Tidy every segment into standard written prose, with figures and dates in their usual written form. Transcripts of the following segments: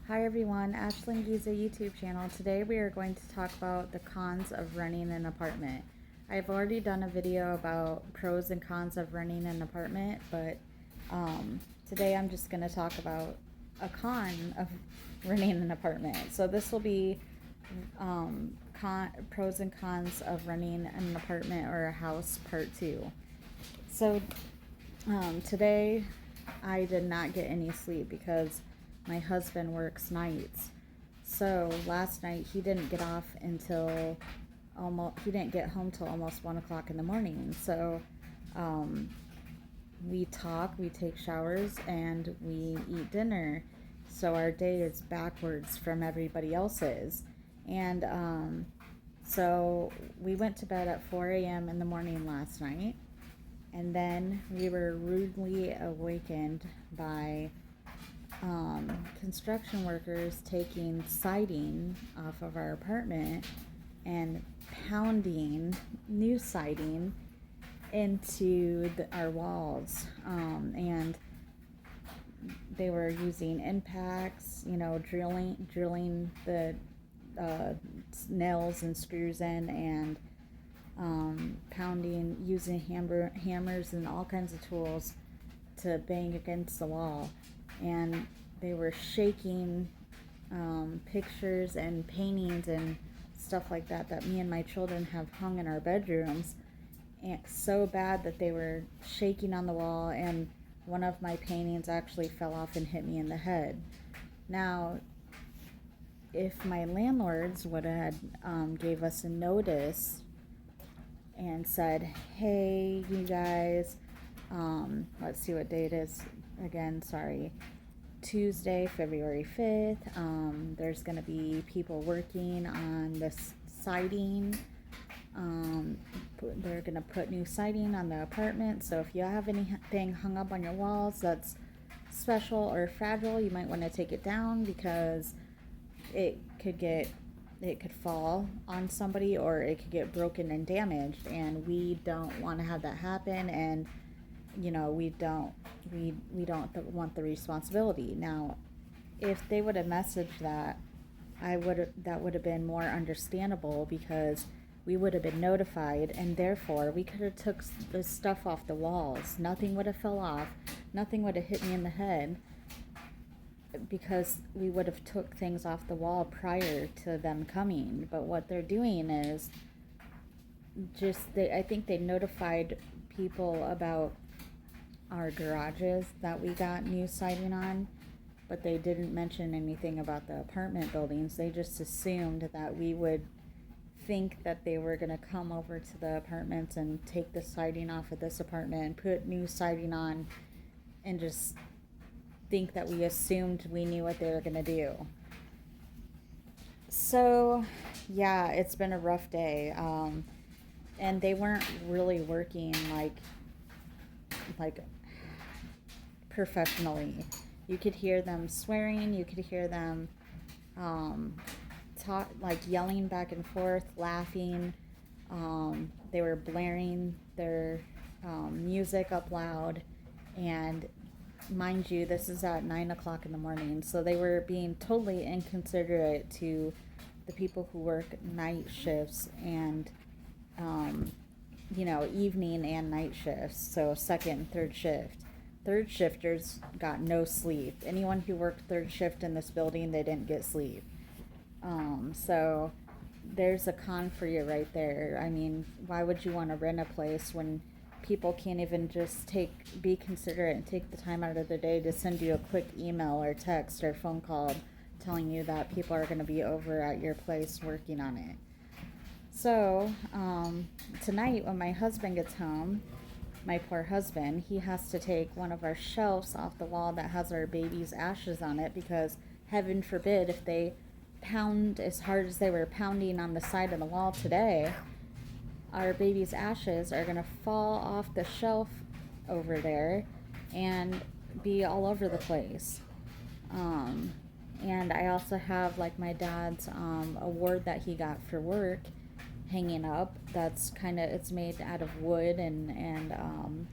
Hi everyone, Ashlyn Giza YouTube channel. Today we are going to talk about the cons of renting an apartment. I've already done a video about pros and cons of renting an apartment, but today I'm just going to talk about a con of renting an apartment. So this will be pros and cons of renting an apartment or a house part 2. So today I did not get any sleep because my husband works nights. So last night he didn't get off until he didn't get home till almost 1 o'clock in the morning. So we talk, we take showers, and we eat dinner. So our day is backwards from everybody else's. And so we went to bed at 4 a.m. in the morning last night. And then we were rudely awakened by construction workers taking siding off of our apartment and pounding new siding into our walls. And they were using impacts, drilling the nails and screws in, and pounding, using hammers and all kinds of tools to bang against the wall. And they were shaking pictures and paintings and stuff like that me and my children have hung in our bedrooms, and so bad that they were shaking on the wall, and one of my paintings actually fell off and hit me in the head. Now, if my landlords would have gave us a notice and said, hey, you guys, let's see what date it is again, sorry, Tuesday, February 5th, there's going to be people working on this siding. They're going to put new siding on the apartment, so if you have anything hung up on your walls that's special or fragile, you might want to take it down, because it could fall on somebody, or it could get broken and damaged, and we don't want to have that happen. And we don't want the responsibility. Now, if they would have messaged that, that would have been more understandable, because we would have been notified, and therefore we could have took the stuff off the walls. Nothing would have fell off, nothing would have hit me in the head, because we would have took things off the wall prior to them coming. But what they're doing is I think they notified people about our garages that we got new siding on, but they didn't mention anything about the apartment buildings. They just assumed that we would think that they were going to come over to the apartments and take the siding off of this apartment and put new siding on, and just think that we assumed we knew what they were going to do. So yeah, it's been a rough day. And they weren't really working like professionally. You could hear them swearing, you could hear them yelling back and forth, laughing. They were blaring their music up loud, and mind you, this is at 9 o'clock in the morning, so they were being totally inconsiderate to the people who work night shifts, and evening and night shifts, so second and third shift. Third shifters got no sleep. Anyone who worked third shift in this building, they didn't get sleep. So there's a con for you right there. I mean, why would you want to rent a place when people can't even just be considerate and take the time out of their day to send you a quick email or text or phone call telling you that people are going to be over at your place working on it? So tonight when my husband gets home, my poor husband, he has to take one of our shelves off the wall that has our baby's ashes on it, because heaven forbid, if they pound as hard as they were pounding on the side of the wall today, our baby's ashes are going to fall off the shelf over there and be all over the place. And I also have my dad's award that he got for work hanging up. That's it's made out of wood and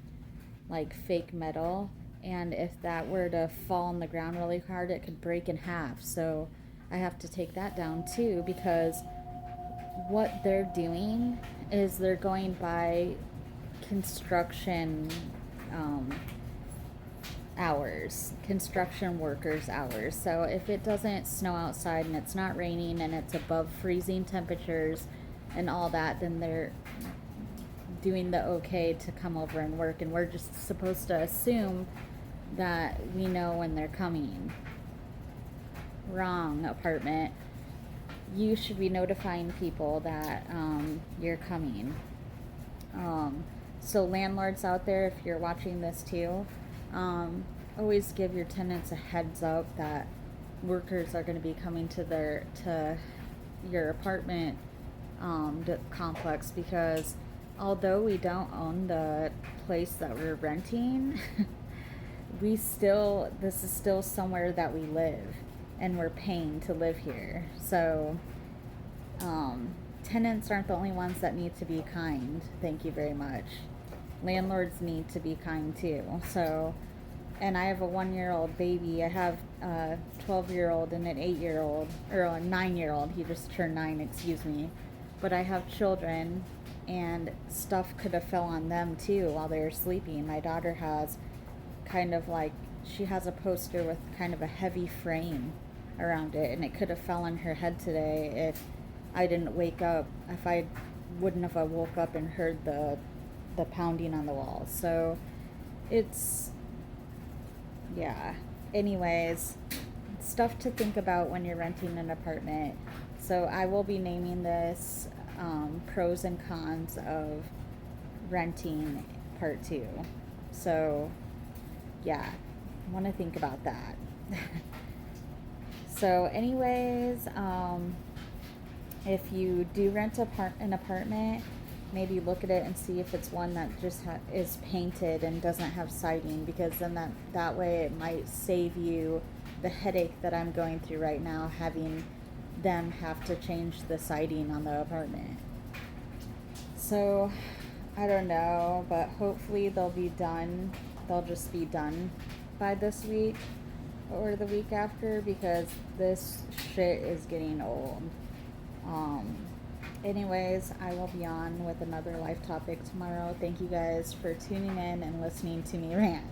fake metal, and if that were to fall on the ground really hard, it could break in half. So I have to take that down too, because what they're doing is they're going by construction um, hours, construction workers' hours. So if it doesn't snow outside and it's not raining and it's above freezing temperatures and all that, then they're doing the okay to come over and work, and we're just supposed to assume that we know when they're coming. Wrong, apartment. You should be notifying people that you're coming. So landlords out there, if you're watching this too, always give your tenants a heads up that workers are going to be coming to your apartment complex, because although we don't own the place that we're renting, this is still somewhere that we live, and we're paying to live here. So tenants aren't the only ones that need to be kind. Thank you very much. Landlords need to be kind too. So, and I have a 1-year-old baby. I have a 12-year-old and an 8-year-old, or a 9-year-old. He just turned 9, excuse me. But I have children, and stuff could have fell on them too while they were sleeping. My daughter has she has a poster with kind of a heavy frame around it, and it could have fell on her head today if I didn't wake up, if I wouldn't have woke up and heard the pounding on the wall. So it's, yeah. Anyways, stuff to think about when you're renting an apartment. So I will be naming this pros and cons of renting part 2. So yeah, I want to think about that. So anyways, if you do rent an apartment, maybe look at it and see if it's one that just is painted and doesn't have siding, because then that way it might save you the headache that I'm going through right now, having them have to change the siding on the apartment. So I don't know, but hopefully they'll just be done by this week or the week after, because this shit is getting old. Anyways, I will be on with another life topic tomorrow. Thank you guys for tuning in and listening to me rant.